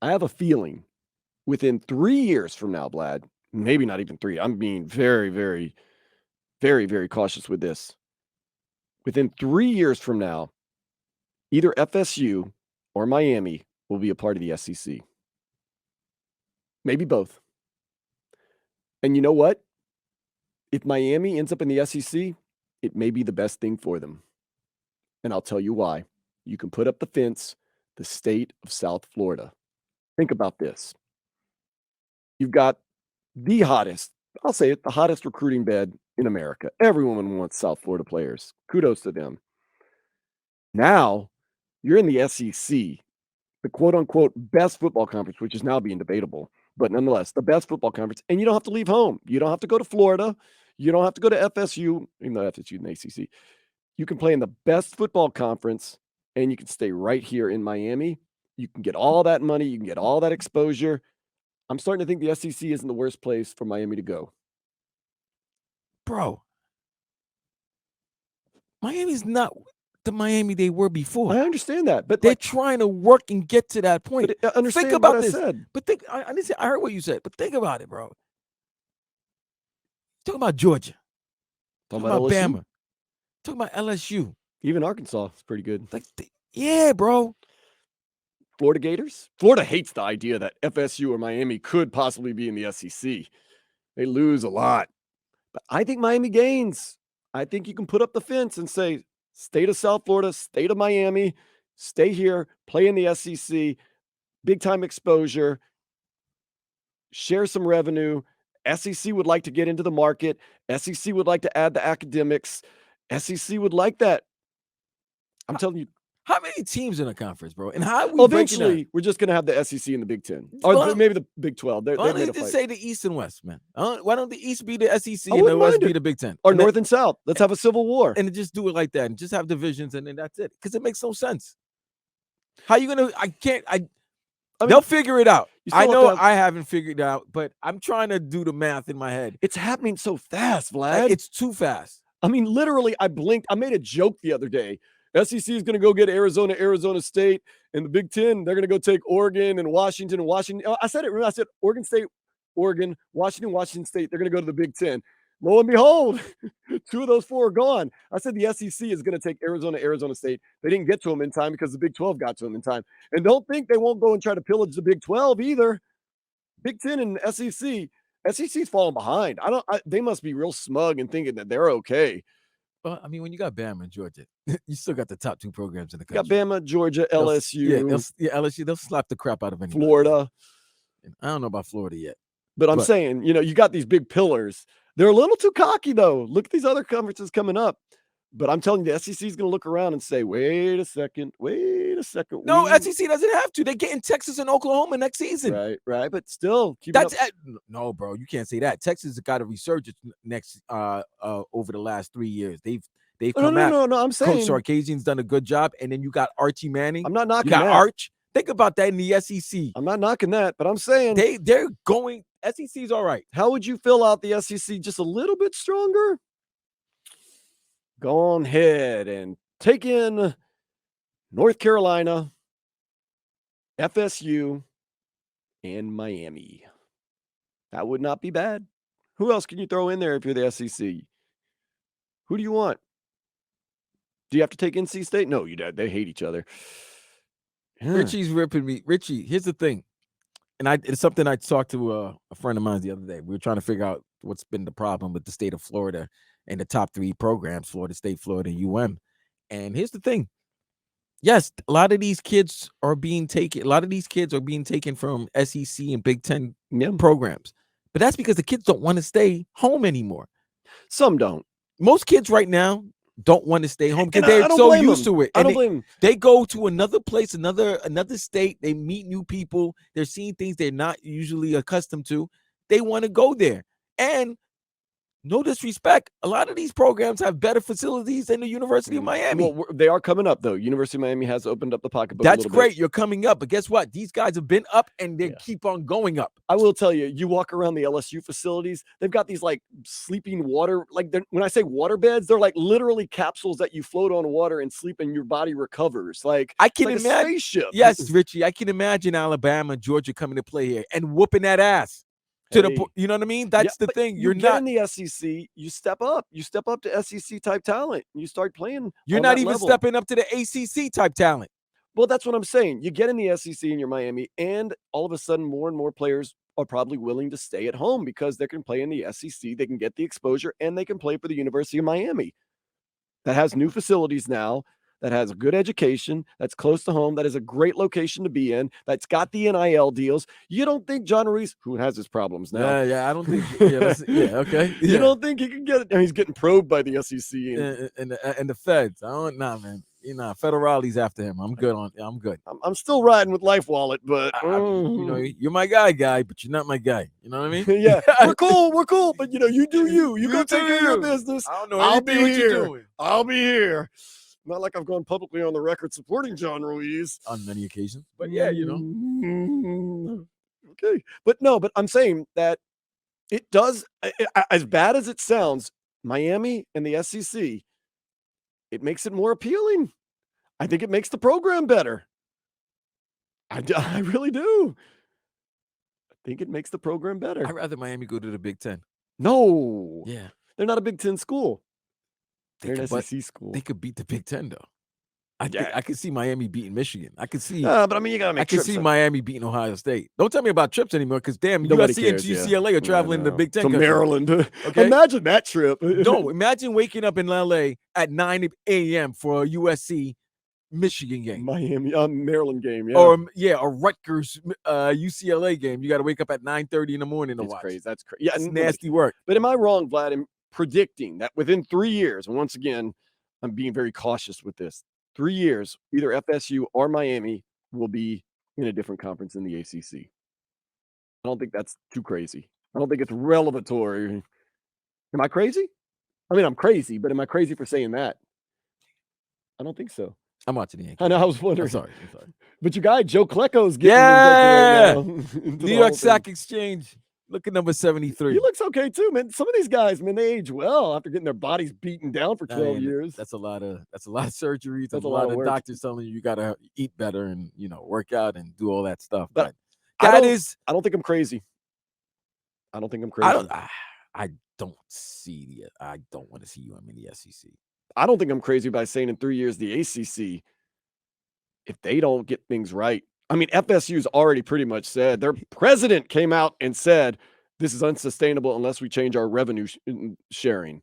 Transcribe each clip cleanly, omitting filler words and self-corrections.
I have a feeling within 3 years from now, Vlad, maybe not even 3. I'm being very, very, very, very cautious with this. Within 3 years from now, either FSU or Miami will be a part of the SEC. Maybe both. And you know what? If Miami ends up in the SEC, it may be the best thing for them. And I'll tell you why. You can put up the fence, the state of South Florida. Think about this. You've got the hottest, I'll say it, the hottest recruiting bed in America. Everyone wants South Florida players. Kudos to them. Now, you're in the SEC, the quote unquote best football conference, which is now being debatable, but nonetheless, the best football conference. And you don't have to leave home. You don't have to go to Florida. You don't have to go to FSU, even though FSU and ACC. You can play in the best football conference and you can stay right here in Miami. You can get all that money. You can get all that exposure. I'm starting to think the SEC isn't the worst place for Miami to go. Bro, Miami's not the Miami they were before. I understand that, but they're trying to work and get to that point. Understand think about what this. I said. But I heard what you said, but think about it, bro. Talking about Georgia. Talking about Bama. Talking about LSU. Even Arkansas is pretty good. Yeah, bro. Florida Gators? Florida hates the idea that FSU or Miami could possibly be in the SEC. They lose a lot. But I think Miami gains. I think you can put up the fence and say, state of South Florida, state of Miami, stay here, play in the SEC, big time exposure, share some revenue. SEC would like to get into the market. SEC would like to add the academics. SEC would like that. I'm telling you. How many teams in a conference, bro? And how eventually we're just going to have the SEC and the Big 10, or maybe the Big 12. Why don't they just say the East and West, man? Why don't the East be the SEC and the West be the Big 10, or North and South? Let's have a civil war and just do it like that, and just have divisions, and then that's it. Because it makes no sense. How you gonna? I mean, they'll figure it out. I know I haven't figured it out, but I'm trying to do the math in my head. It's happening so fast, Vlad. It's too fast. I mean, literally, I blinked. I made a joke the other day. SEC is going to go get Arizona State, and the Big 10, they're going to go take Oregon and Washington. I said it. Remember, I said Oregon State, Oregon, Washington State. They're going to go to the Big 10. Lo and behold, 2 of those 4 are gone. I said the SEC is going to take Arizona State. They didn't get to them in time because the Big 12 got to them in time. And don't think they won't go and try to pillage the Big 12 either. Big 10 and SEC. SEC's falling behind. They must be real smug and thinking that they're okay. Well, I mean, when you got Bama and Georgia, you still got the top 2 programs in the country. You got Bama, Georgia, LSU. LSU. They'll slap the crap out of anybody. Florida. I don't know about Florida yet. But I'm saying, you got these big pillars. They're a little too cocky, though. Look at these other conferences coming up. But I'm telling you, the SEC is going to look around and say, wait a second. No, SEC doesn't have to. They're getting Texas and Oklahoma next season. Right. But still, no, bro. You can't say that. Texas has got a resurgence next over the last 3 years. They've come out. No. I'm saying Coach Sarkisian's done a good job, and then you got Archie Manning. I'm not knocking that. Arch. Think about that in the SEC. I'm not knocking that, but I'm saying they're going. SEC's all right. How would you fill out the SEC just a little bit stronger? Go on ahead and take in North Carolina, FSU, and Miami. That would not be bad. Who else can you throw in there if you're the SEC? Who do you want? Do you have to take NC State? No, they hate each other. Richie's ripping me. Richie, here's the thing. And it's something I talked to a friend of mine the other day. We were trying to figure out what's been the problem with the state of Florida and the top 3 programs, Florida State, Florida, and And here's the thing. Yes, a lot of these kids are being taken. A lot of these kids are being taken from SEC and Big 10 programs. But that's because the kids don't want to stay home anymore. Some don't. Most kids right now don't want to stay home because they're so used to it. I don't blame them. They go to another place, another state. They meet new people. They're seeing things they're not usually accustomed to. They want to go there. And no disrespect, a lot of these programs have better facilities than the University of Miami. Well, they are coming up though. University of Miami has opened up the pocketbook. That's a little great. Bit. You're coming up, but guess what? These guys have been up and they Yeah. keep on going up. I will tell you, you walk around the LSU facilities, they've got these like sleeping water, like when I say water beds, they're like literally capsules that you float on water and sleep and your body recovers. Like I can like imagine. a spaceship. Yes, Richie, I can imagine Alabama, Georgia coming to play here and whooping that ass. To the, you know what I mean? That's the thing. You're not in the SEC. You step up. You step up to SEC type talent. And you start playing. You're not even stepping up to the ACC type talent. Well, that's what I'm saying. You get in the SEC and you're Miami, and all of a sudden, more and more players are probably willing to stay at home because they can play in the SEC. They can get the exposure, and they can play for the University of Miami. That has new facilities now. That has a good education, that's close to home, that is a great location to be in, that's got the NIL deals. You don't think John Ruiz, who has his problems now? Yeah, I don't think. Okay. You don't think he can get it? He's getting probed by the SEC and the feds. I don't know, man. Federale's after him. I'm good on. I'm good. I'm still riding with Life Wallet, but you're my guy, but you're not my guy. You know what I mean? Yeah, we're cool, but you do you. You go take care of your business. I don't know. I'll be here. You're doing. I'll be here. Not like I've gone publicly on the record supporting John Ruiz on many occasions, but yeah, Okay, but I'm saying that it does, as bad as it sounds, Miami and the SEC, it makes it more appealing. I think it makes the program better. I really do. I think it makes the program better. I'd rather Miami go to the Big Ten. No. Yeah. They're not a Big Ten school. They're an SEC school. They could beat the Big Ten, though. I could see Miami beating Michigan. I could see. But I mean, you gotta make. I could see Miami beating Ohio State. Don't tell me about trips anymore, because damn, USC and UCLA are traveling to the Big Ten. To Maryland. Okay? Imagine that trip. No, imagine waking up in LA at 9 a.m. for a USC Michigan game, Miami, Maryland game, or a Rutgers UCLA game. You got to wake up at 9:30 in the morning to watch. Crazy. That's crazy. Yeah, it's nasty work. But am I wrong, Vlad, in predicting that within 3 years, and once again, I'm being very cautious with this, 3 years, either FSU or Miami will be in a different conference in the ACC? I don't think that's too crazy. I don't think it's revelatory. Am I crazy? I mean, I'm crazy, but am I crazy for saying that? I don't think so. I'm watching the Yankees. I know. I was wondering. I'm sorry. But your guy Joe Klecko's getting right now. New York Stock Exchange. Look at number 73. He looks okay too, man. Some of these guys, man, they age well after getting their bodies beaten down for 12 years. That's a lot of surgeries. That's a lot of doctors telling you gotta eat better and work out and do all that stuff. But I don't think I'm crazy. I don't think I'm crazy. I don't see I don't want to see you in the SEC. I don't think I'm crazy by saying in 3 years the ACC, if they don't get things right. I mean, FSU's already pretty much said, their president came out and said, this is unsustainable unless we change our revenue sharing.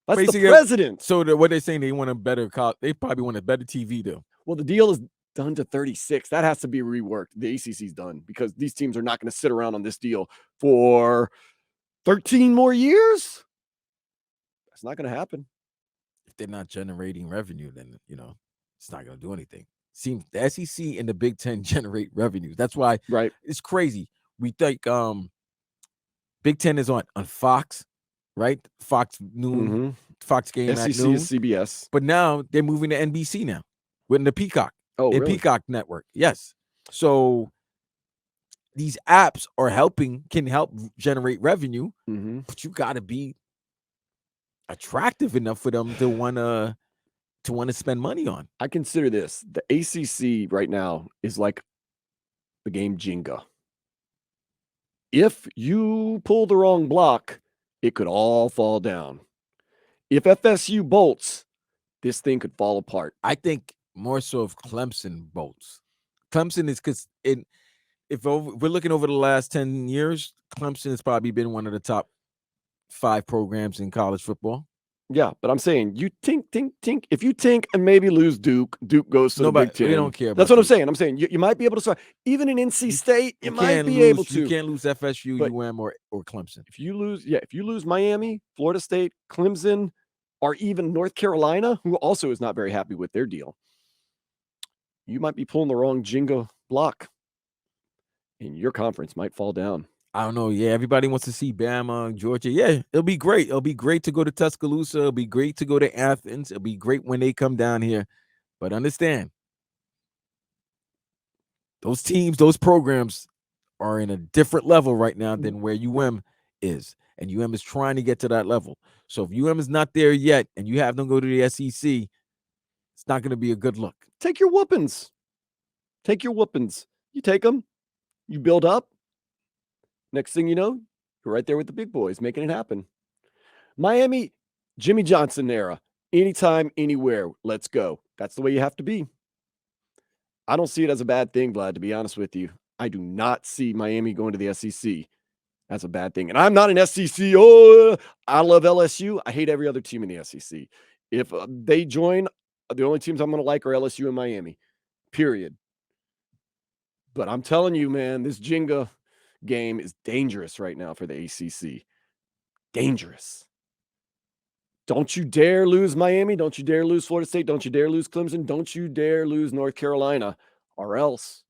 That's basically the president. So what they're saying, they want a better they probably want a better TV though. Well, the deal is done to 36. That has to be reworked. The ACC's done because these teams are not going to sit around on this deal for 13 more years. That's not going to happen. If they're not generating revenue, then it's not going to do anything. Seems the SEC and the Big Ten generate revenues. That's why it's crazy. We think Big Ten is on Fox, right? Fox noon, Fox game SEC at noon. Is CBS. But now they're moving to NBC now with the Peacock. Oh, really? Peacock Network. Yes. So these apps can help generate revenue, but you got to be attractive enough for them to want to spend money on. I consider this, the ACC right now is like the game Jenga. If you pull the wrong block, it could all fall down. If FSU bolts, this thing could fall apart. I think more so if Clemson bolts. Clemson is because if we're looking over the last 10 years, Clemson has probably been one of the top 5 programs in college football. Yeah, but I'm saying you tink. If you tink and maybe lose Duke goes to the Big Ten. We don't care. That's what I'm saying. I'm saying you might be able to start. Even in NC State, you might be able to. You can't lose FSU, UM, or Clemson. If you lose Miami, Florida State, Clemson, or even North Carolina, who also is not very happy with their deal, you might be pulling the wrong Jenga block, and your conference might fall down. I don't know. Yeah, everybody wants to see Bama, Georgia. Yeah, it'll be great. It'll be great to go to Tuscaloosa. It'll be great to go to Athens. It'll be great when they come down here. But understand, those teams, those programs are in a different level right now than where UM is. And UM is trying to get to that level. So if UM is not there yet and you have them go to the SEC, it's not going to be a good look. Take your whoopings. Take your whoopings. You take them, you build up. Next thing you know, you're right there with the big boys making it happen. Miami, Jimmy Johnson era. Anytime, anywhere. Let's go. That's the way you have to be. I don't see it as a bad thing, Vlad, to be honest with you. I do not see Miami going to the SEC as a bad thing. And I'm not an SEC. Oh, I love LSU. I hate every other team in the SEC. If they join, the only teams I'm going to like are LSU and Miami, period. But I'm telling you, man, this Jenga game is dangerous right now for the ACC. Dangerous. Don't you dare lose Miami. Don't you dare lose Florida State. Don't you dare lose Clemson. Don't you dare lose North Carolina, or else